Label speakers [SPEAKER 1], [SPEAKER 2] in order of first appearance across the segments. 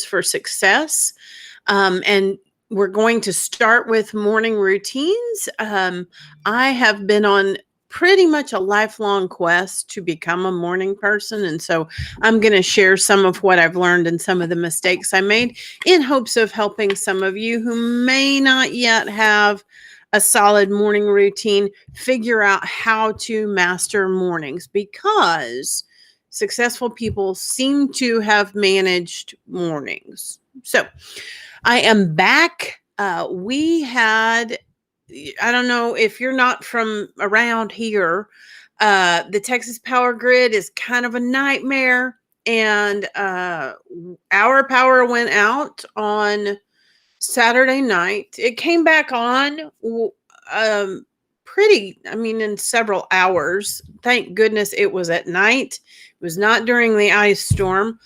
[SPEAKER 1] for success. And we're going to start with morning routines. I have been on pretty much a lifelong quest to become a morning person. And so I'm going to share some of what I've learned and some of the mistakes I made in hopes of helping some of you who may not yet have a solid morning routine figure out how to master mornings, because successful people seem to have managed mornings. So I am back. We had, I don't know if you're not from around here, the Texas power grid is kind of a nightmare. And our power went out on Saturday night. It came back on in several hours. Thank goodness it was at night. It was not during the ice storm.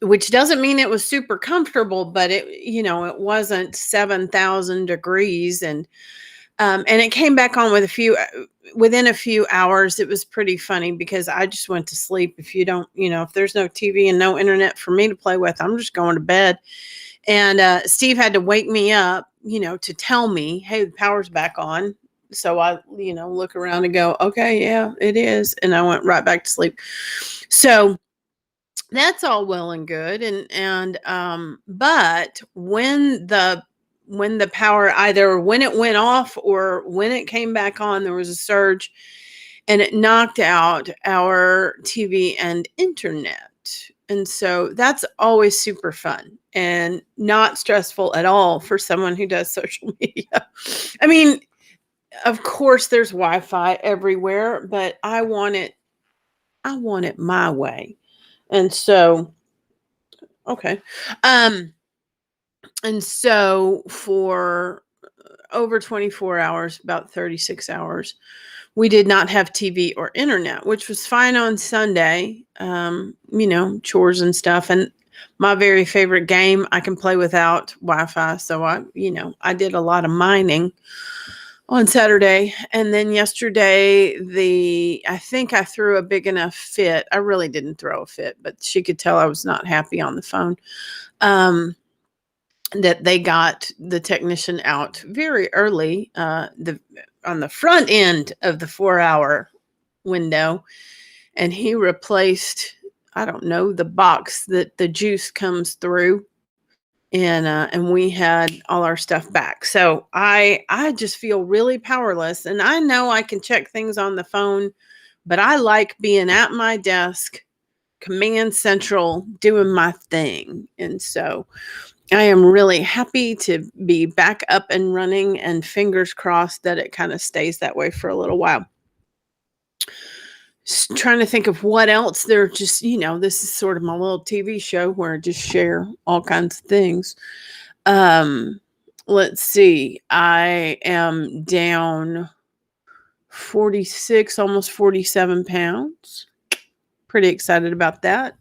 [SPEAKER 1] Which doesn't mean it was super comfortable, but it wasn't 7,000 degrees. And it came back on within a few hours. It was pretty funny because I just went to sleep. If there's no TV and no internet for me to play with, I'm just going to bed. And Steve had to wake me up, to tell me, hey, the power's back on. So I, look around and go, okay, yeah, it is. And I went right back to sleep. So that's all well and good. But when the power, either when it went off or when it came back on, there was a surge and it knocked out our TV and internet. And so that's always super fun and not stressful at all for someone who does social media. I mean, of course there's Wi-Fi everywhere, but I want it my way. And so, okay. And so for over 24 hours, about 36 hours, we did not have TV or internet, which was fine on Sunday, chores and stuff. And my very favorite game, I can play without Wi-Fi. So I did a lot of mining on Saturday. And then yesterday, I think I threw a big enough fit. I really didn't throw a fit, but she could tell I was not happy on the phone. That they got the technician out very early, on the front end of the 4-hour window. And he replaced, I don't know, the box that the juice comes through. And we had all our stuff back. So I just feel really powerless. And I know I can check things on the phone, but I like being at my desk, command central, doing my thing. And so I am really happy to be back up and running, and fingers crossed that it kind of stays that way for a little while. Just trying to think of what else. They're just, this is sort of my little TV show where I just share all kinds of things. Let's see. I am down 46, almost 47 pounds. Pretty excited about that.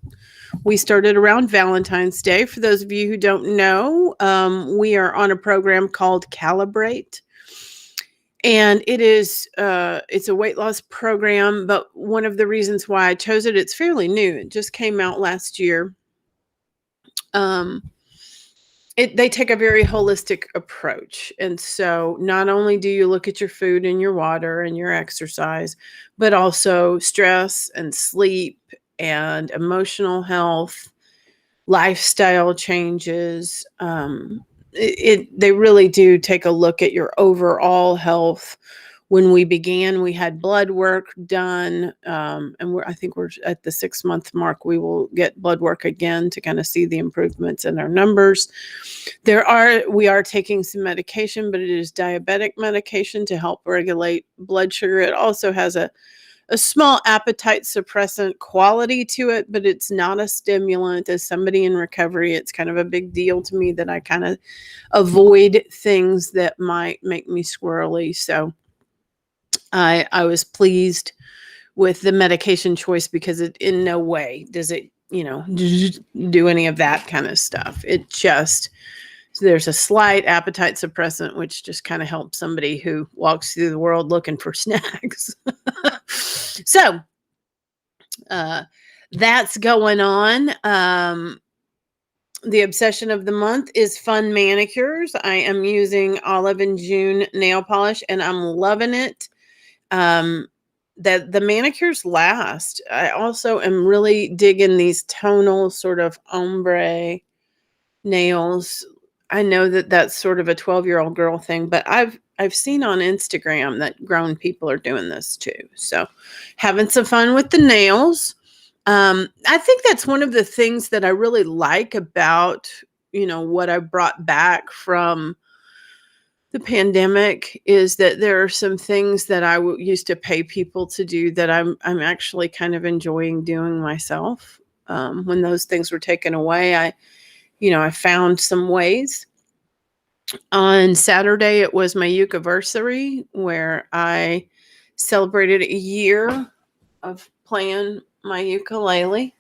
[SPEAKER 1] We started around Valentine's Day. For those of you who don't know, we are on a program called Calibrate. And it is, it's a weight loss program, but one of the reasons why I chose it, it's fairly new. It just came out last year. They take a very holistic approach. And so not only do you look at your food and your water and your exercise, but also stress and sleep and emotional health, lifestyle changes. They really do take a look at your overall health. When we began, we had blood work done, and I think we're at the 6-month mark. We will get blood work again to kind of see the improvements in our numbers. We are taking some medication, but it is diabetic medication to help regulate blood sugar. It also has a small appetite suppressant quality to it, but it's not a stimulant. As somebody in recovery, it's kind of a big deal to me that I kind of avoid things that might make me squirrely. So I was pleased with the medication choice, because it in no way does it, do any of that kind of stuff. There's a slight appetite suppressant, which just kind of helps somebody who walks through the world looking for snacks. So, That's going on. The obsession of the month is fun manicures. I am using Olive and June nail polish, and I'm loving it. Um, that the manicures last. I also am really digging these tonal sort of ombre nails. I know that that's sort of a 12-year-old girl thing, but I've seen on Instagram that grown people are doing this too. So, having some fun with the nails. I think that's one of the things that I really like about, what I brought back from the pandemic is that there are some things that used to pay people to do that I'm actually kind of enjoying doing myself. When those things were taken away, I found some ways. On Saturday, it was my Yucaversary, where I celebrated a year of playing my ukulele,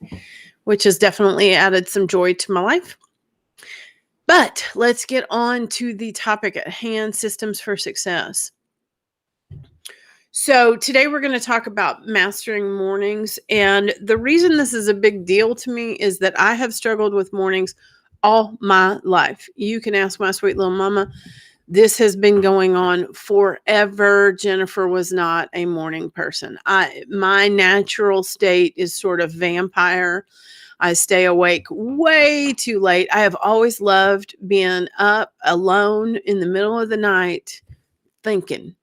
[SPEAKER 1] which has definitely added some joy to my life. But let's get on to the topic at hand, systems for success. So today we're going to talk about mastering mornings. And the reason this is a big deal to me is that I have struggled with mornings all my life. You can ask my sweet little mama. This has been going on forever. Jennifer was not a morning person. My natural state is sort of vampire. I stay awake way too late. I have always loved being up alone in the middle of the night thinking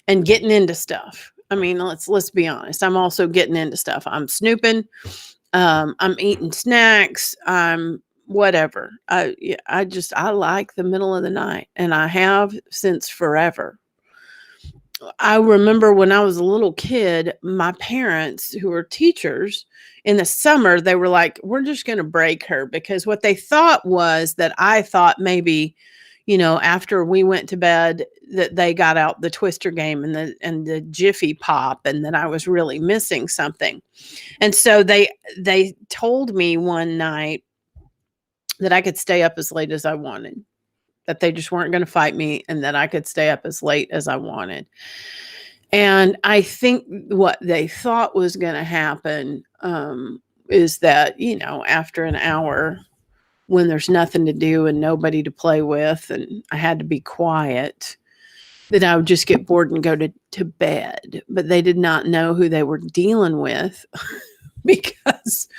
[SPEAKER 1] and getting into stuff. I mean, let's be honest. I'm also getting into stuff. I'm snooping. I'm eating snacks. I'm whatever. I like the middle of the night, and I have since forever. I remember when I was a little kid, my parents, who were teachers, in the summer, they were like, we're just going to break her, because what they thought was that I thought maybe, after we went to bed, that they got out the Twister game and the Jiffy Pop, and that I was really missing something. And so they told me one night that I could stay up as late as I wanted, that they just weren't going to fight me, and that I could stay up as late as I wanted. And I think what they thought was going to happen is that, after an hour, when there's nothing to do and nobody to play with, and I had to be quiet, that I would just get bored and go to bed. But they did not know who they were dealing with because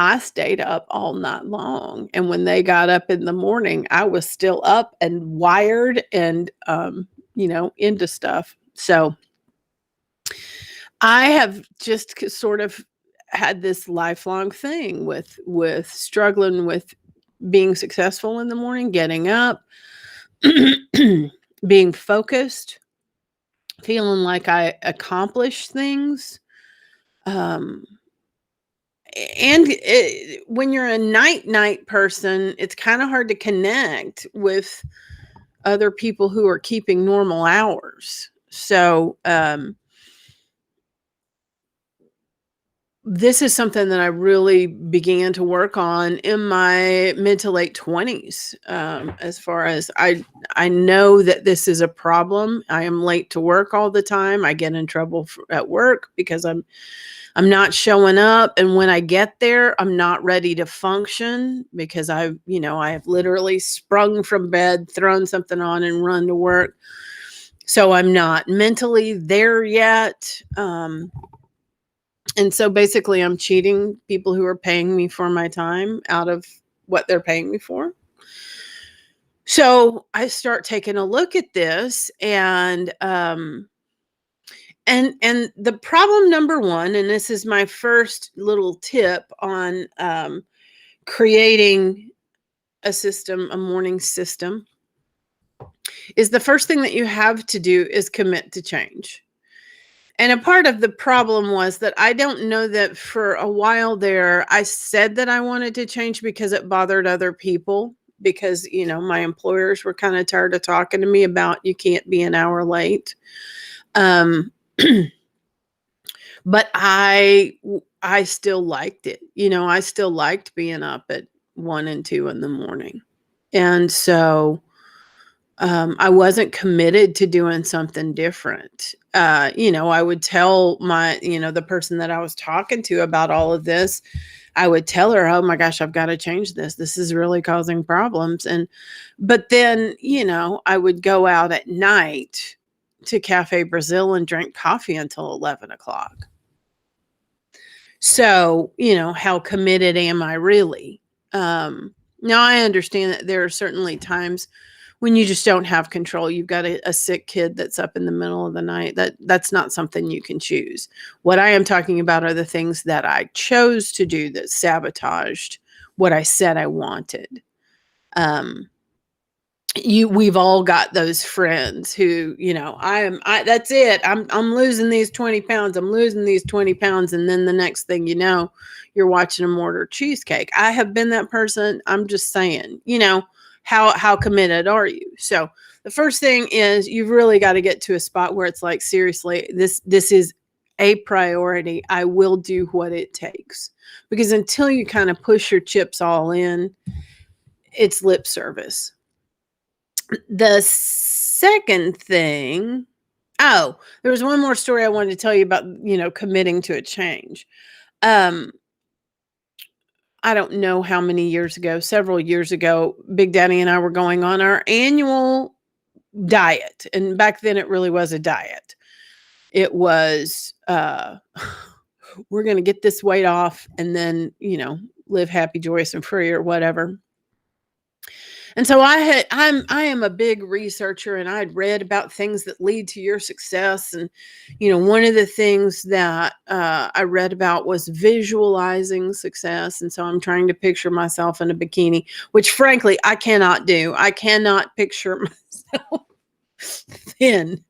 [SPEAKER 1] I stayed up all night long. And when they got up in the morning, I was still up and wired and, into stuff. So I have just sort of had this lifelong thing with struggling with being successful in the morning, getting up, being focused, feeling like I accomplished things. And when you're a night person, it's kind of hard to connect with other people who are keeping normal hours. So this is something that I really began to work on in my mid to late 20s. As far as I know that this is a problem. I am late to work all the time. I get in trouble at work because I'm not showing up, and when I get there, I'm not ready to function because I have literally sprung from bed, thrown something on, and run to work. So I'm not mentally there yet. And so basically I'm cheating people who are paying me for my time out of what they're paying me for. So I start taking a look at this, and the problem number one, and this is my first little tip on creating a morning system, is the first thing that you have to do is commit to change. And a part of the problem was that I don't know that for a while there, I said that I wanted to change because it bothered other people. Because, my employers were kind of tired of talking to me about you can't be an hour late. But I still liked it. I still liked being up at 1 and 2 in the morning. And so I wasn't committed to doing something different. I would tell the person that I was talking to about all of this, I would tell her, "Oh my gosh, I've got to change this. This is really causing problems." But then, I would go out at night to Cafe Brazil and drink coffee until 11 o'clock. So, how committed am I really? Now I understand that there are certainly times when you just don't have control. You've got a sick kid that's up in the middle of the night. That's not something you can choose. What I am talking about are the things that I chose to do that sabotaged what I said I wanted. Um, we've all got those friends who, that's it. I'm losing these 20 pounds. I'm losing these 20 pounds. And then the next thing you know, you're watching them order cheesecake. I have been that person. I'm just saying, how committed are you? So the first thing is you've really got to get to a spot where it's like, seriously, this is a priority. I will do what it takes. Because until you kind of push your chips all in, it's lip service. The second thing, oh, there was one more story I wanted to tell you about, committing to a change. Um, I don't know how many years ago, several years ago, Big Daddy and I were going on our annual diet. And back then it really was a diet. It was, we're going to get this weight off and then, live happy, joyous, and free or whatever. And so I am a big researcher, and I'd read about things that lead to your success. And, one of the things that I read about was visualizing success. And so I'm trying to picture myself in a bikini, which frankly, I cannot do. I cannot picture myself thin.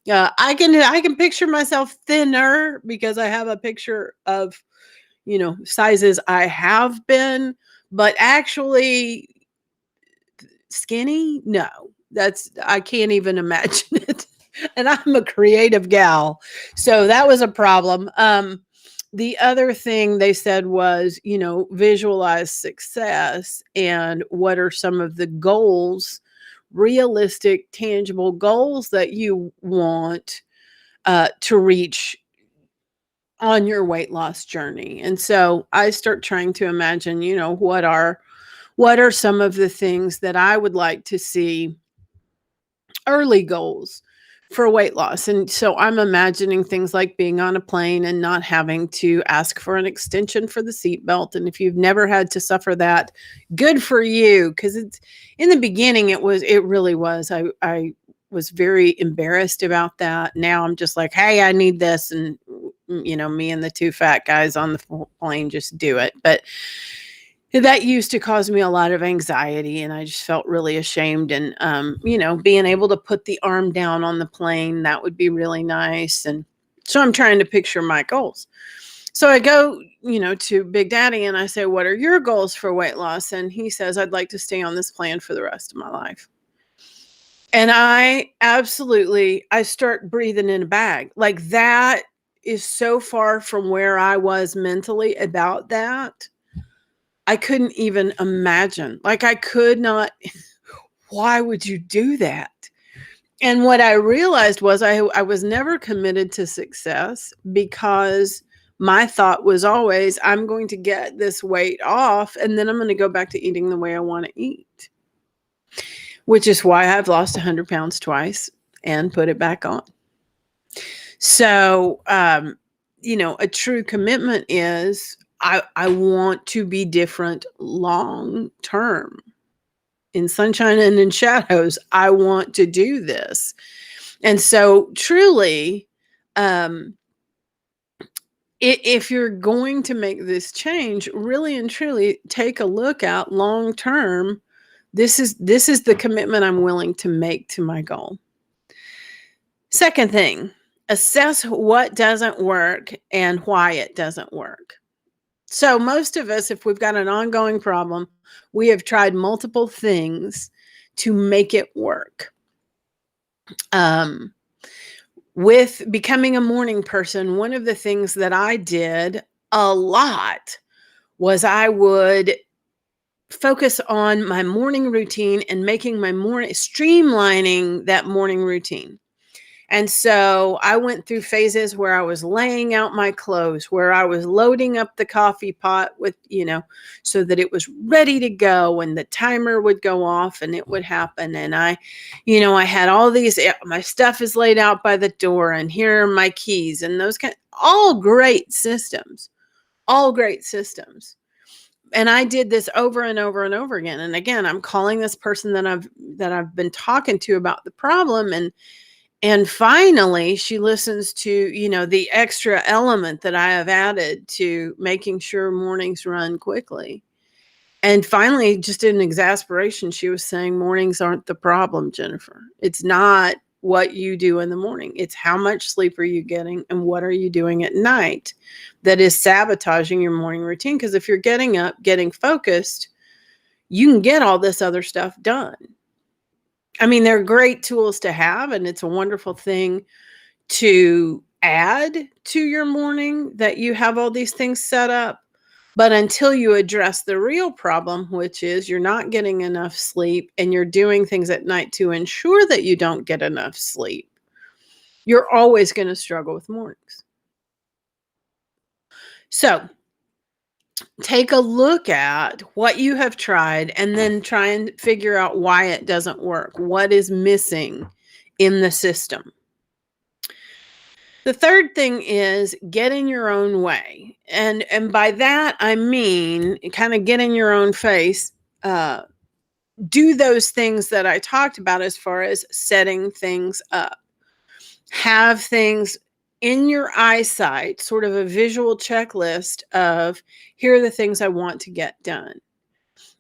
[SPEAKER 1] I can picture myself thinner because I have a picture of, sizes I have been, but actually skinny? No. I can't even imagine it. And I'm a creative gal. So that was a problem. The other thing they said was, visualize success and what are some of the goals, realistic, tangible goals that you want to reach on your weight loss journey. And so I start trying to imagine, what are some of the things that I would like to see, early goals for weight loss? And so I'm imagining things like being on a plane and not having to ask for an extension for the seatbelt. And if you've never had to suffer that, good for you. Because it's in the beginning, it really was. I was very embarrassed about that. Now I'm just like, hey, I need this. And, me and the two fat guys on the plane just do it. But that used to cause me a lot of anxiety, and I just felt really ashamed. And, being able to put the arm down on the plane, that would be really nice. And so I'm trying to picture my goals. So I go, to Big Daddy and I say, what are your goals for weight loss? And he says, I'd like to stay on this plan for the rest of my life. And I start breathing in a bag. Like that is so far from where I was mentally about that. I couldn't even imagine. Like, I could not. Why would you do that? And what I realized was I was never committed to success because my thought was always, I'm going to get this weight off and then I'm going to go back to eating the way I want to eat, which is why I've lost 100 pounds twice and put it back on. So, a true commitment is I want to be different long term. In sunshine and in shadows, I want to do this. And so truly, if you're going to make this change, really and truly take a look at long term. This is the commitment I'm willing to make to my goal. Second thing, assess what doesn't work and why it doesn't work. So most of us, if we've got an ongoing problem, we have tried multiple things to make it work. With becoming a morning person, one of the things that I did a lot was I would focus on my morning routine and making my morning streamlining that morning routine. And so I went through phases where I was laying out my clothes, where I was loading up the coffee pot with, so that it was ready to go and the timer would go off and it would happen. And I had all these, my stuff is laid out by the door and here are my keys and those all great systems, all great systems. And I did this over and over and over again. And again, I'm calling this person that I've been talking to about the problem, and finally she listens to, the extra element that I have added to making sure mornings run quickly. And finally, just in exasperation, she was saying, mornings aren't the problem, Jennifer. It's not what you do in the morning. It's how much sleep are you getting and what are you doing at night that is sabotaging your morning routine. Because if you're getting up, getting focused, you can get all this other stuff done. I mean, they're great tools to have, and it's a wonderful thing to add to your morning that you have all these things set up. But until you address the real problem, which is you're not getting enough sleep and you're doing things at night to ensure that you don't get enough sleep, you're always going to struggle with mornings. So take a look at what you have tried and then try and figure out why it doesn't work. What is missing in the system? The third thing is get in your own way. And by that, I mean, kind of get in your own face. Do those things that I talked about as far as setting things up. Have things in your eyesight, sort of a visual checklist of, here are the things I want to get done.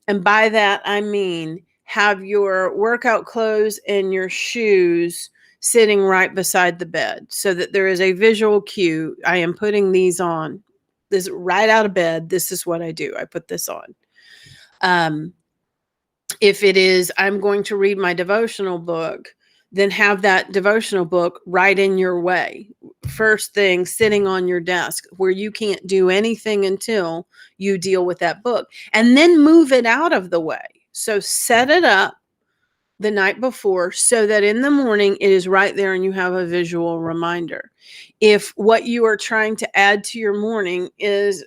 [SPEAKER 1] And by that, I mean, have your workout clothes and your shoes sitting right beside the bed so that there is a visual cue. I am putting these on. This right out of bed. This is what I do. I put this on. If it is, I'm going to read my devotional book, then have that devotional book right in your way. First thing, sitting on your desk where you can't do anything until you deal with that book, and then move it out of the way. So set it up the night before so that in the morning it is right there and you have a visual reminder. If what you are trying to add to your morning is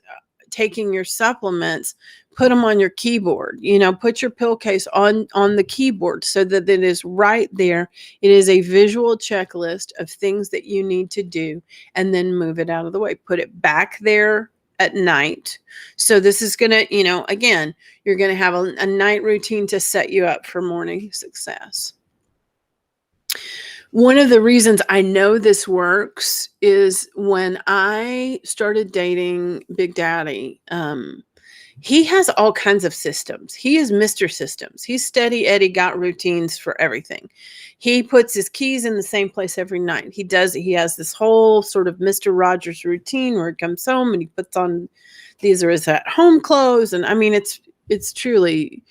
[SPEAKER 1] taking your supplements, put them on your keyboard. Put your pill case on the keyboard so that it is right there. It is a visual checklist of things that you need to do, and then move it out of the way. Put it back there at night. So this is going to, again, you're going to have a night routine to set you up for morning success. One of the reasons I know this works is when I started dating Big Daddy, he has all kinds of systems. He is Mr. Systems. He's steady Eddie, got routines for everything. He puts his keys in the same place every night. He has this whole sort of Mr. Rogers routine where he comes home and he puts on, these are his at home clothes. And I mean, it's truly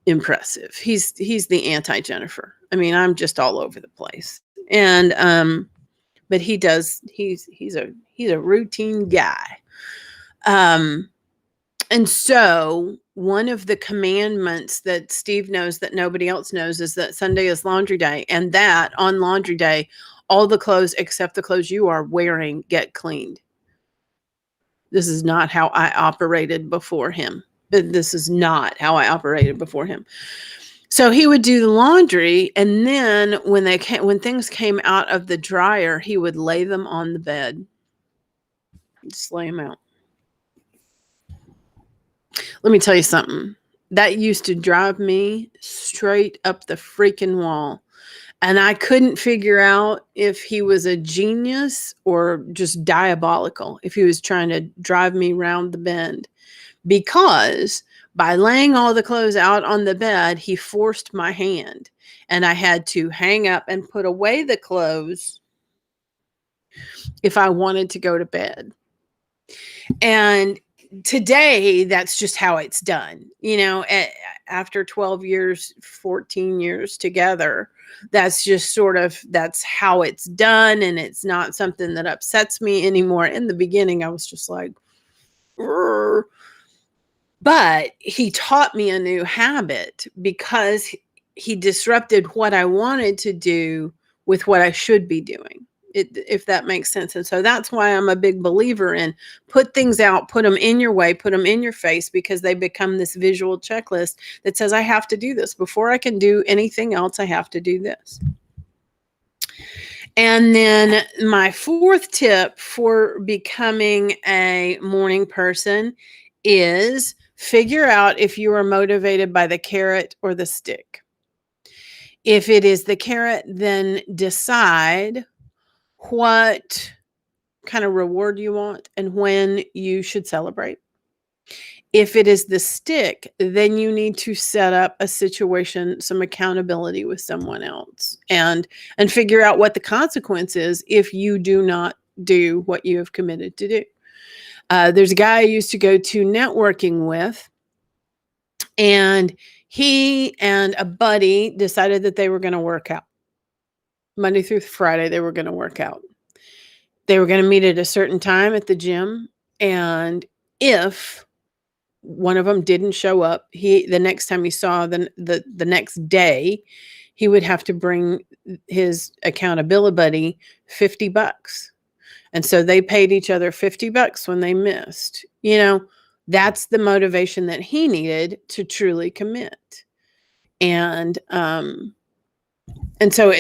[SPEAKER 1] impressive. He's the anti-Jennifer. I mean, I'm just all over the place. And, but he's a routine guy. And so one of the commandments that Steve knows that nobody else knows is that Sunday is laundry day, and that on laundry day, all the clothes except the clothes you are wearing get cleaned. This is not how I operated before him. So he would do the laundry, and then when things came out of the dryer, he would lay them on the bed. Just lay them out. Let me tell you something. That used to drive me straight up the freaking wall. And I couldn't figure out if he was a genius or just diabolical, if he was trying to drive me round the bend. Because by laying all the clothes out on the bed, he forced my hand. And I had to hang up and put away the clothes if I wanted to go to bed. And today, that's just how it's done. After 12 years, 14 years together, that's how it's done. And it's not something that upsets me anymore. In the beginning, I was just like, "Rrr." But he taught me a new habit because he disrupted what I wanted to do with what I should be doing, if that makes sense. And so that's why I'm a big believer in put things out, put them in your way, put them in your face, because they become this visual checklist that says, I have to do this. Before I can do anything else, I have to do this. And then my fourth tip for becoming a morning person is figure out if you are motivated by the carrot or the stick. If it is the carrot, then decide what kind of reward you want and when you should celebrate. If it is the stick, then you need to set up a situation, some accountability with someone else, and figure out what the consequence is if you do not do what you have committed to do. There's a guy I used to go to networking with, and he and a buddy decided that they were going to work out. Monday through Friday, they were going to work out. They were going to meet at a certain time at the gym, and if one of them didn't show up, the next time he saw the next day, he would have to bring his accountability buddy $50. And so they paid each other $50 when they missed. That's the motivation that he needed to truly commit. And so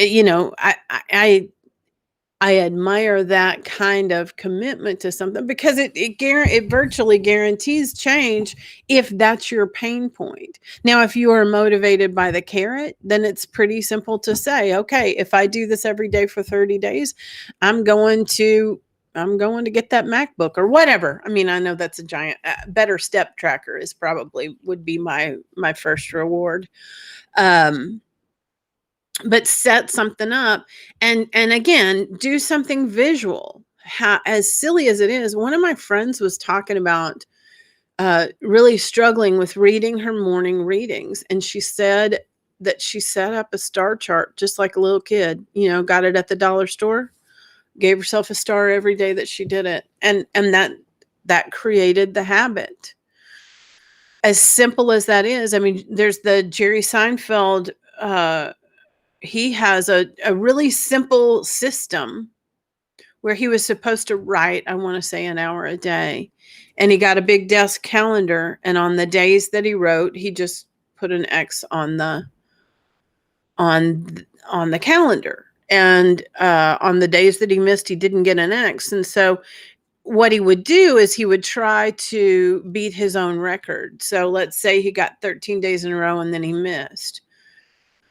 [SPEAKER 1] I admire that kind of commitment to something, because it virtually guarantees change if that's your pain point. Now, if you are motivated by the carrot, then it's pretty simple to say, okay, if I do this every day for 30 days, I'm going to get that MacBook or whatever. I mean, I know that's a giant, better step tracker would be my first reward. But set something up, and again, do something visual. As silly as it is, one of my friends was talking about really struggling with reading her morning readings, and she said that she set up a star chart just like a little kid. Got it at the dollar store, gave herself a star every day that she did it, and that created the habit. As simple as that is, I mean, there's the Jerry Seinfeld. He has a really simple system where he was supposed to write, I want to say, an hour a day. And he got a big desk calendar. And on the days that he wrote, he just put an X on the calendar. And on the days that he missed, he didn't get an X. And so what he would do is he would try to beat his own record. So let's say he got 13 days in a row and then he missed.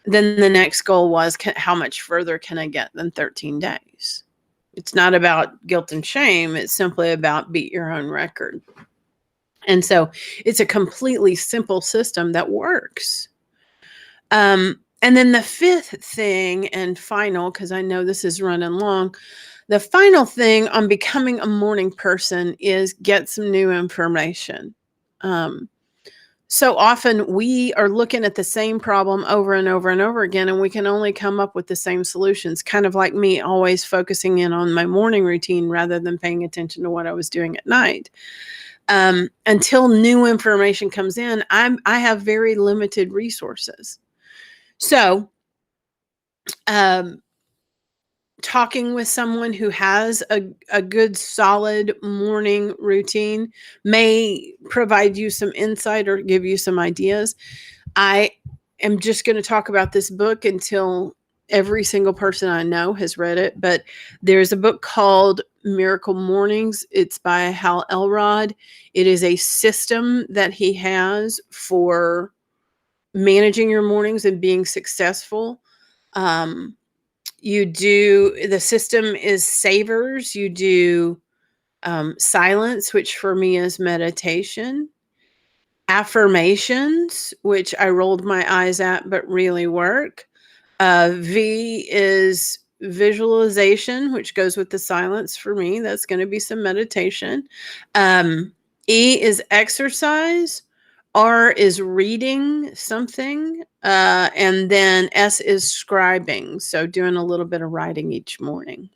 [SPEAKER 1] Then the next goal was, how much further can I get than 13 days? It's not about guilt and shame. It's simply about beat your own record. And so it's a completely simple system that works. And then the fifth thing and final, because I know this is running long, the final thing on becoming a morning person is get some new information. So often we are looking at the same problem over and over and over again, and we can only come up with the same solutions, kind of like me always focusing in on my morning routine rather than paying attention to what I was doing at night. Until new information comes in, I have very limited resources. So talking with someone who has a good, solid morning routine may provide you some insight or give you some ideas. I am just going to talk about this book until every single person I know has read it. But there's a book called Miracle Mornings. It's by Hal Elrod. It is a system that he has for managing your mornings and being successful. The system is savers. You do silence, which for me is meditation. Affirmations, which I rolled my eyes at, but really work. V is visualization, which goes with the silence for me. That's going to be some meditation. E is exercise. R is reading something, and then S is scribing, so doing a little bit of writing each morning.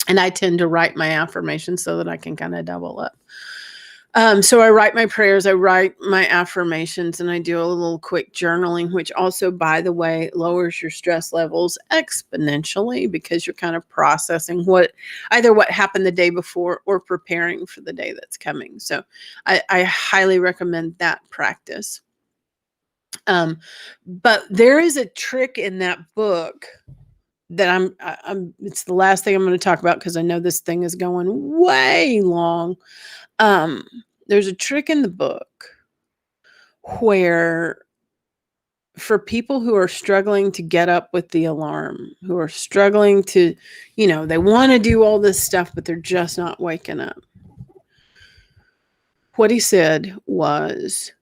[SPEAKER 1] And I tend to write my affirmations so that I can kind of double up. So I write my prayers, I write my affirmations, and I do a little quick journaling, which also, by the way, lowers your stress levels exponentially because you're kind of processing either what happened the day before or preparing for the day that's coming. So I highly recommend that practice. But there is a trick in that book that it's the last thing I'm going to talk about because I know this thing is going way long. Um, there's a trick in the book where for people who are struggling to get up with the alarm, who are struggling to, they want to do all this stuff, but they're just not waking up. What he said was,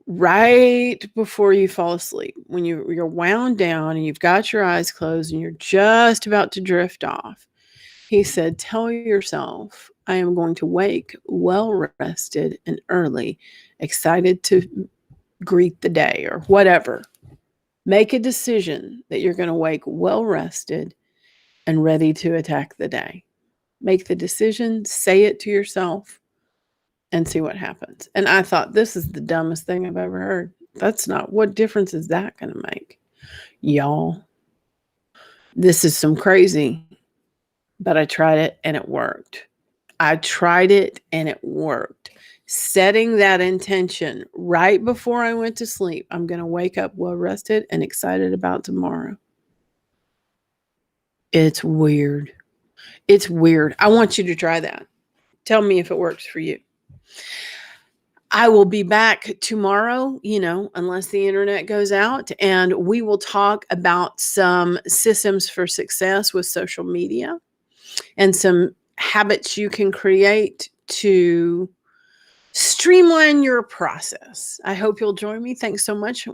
[SPEAKER 1] right before you fall asleep, when you're wound down and you've got your eyes closed and you're just about to drift off, he said, tell yourself, I am going to wake well rested and early, excited to greet the day or whatever. Make a decision that you're going to wake well rested and ready to attack the day. Make the decision, say it to yourself, and see what happens. And I thought, this is the dumbest thing I've ever heard. What difference is that going to make? Y'all, this is some crazy, but I tried it and it worked. Setting that intention right before I went to sleep. I'm going to wake up well rested and excited about tomorrow. It's weird. I want you to try that. Tell me if it works for you. I will be back tomorrow, unless the internet goes out, and we will talk about some systems for success with social media and some habits you can create to streamline your process. I hope you'll join me. Thanks so much.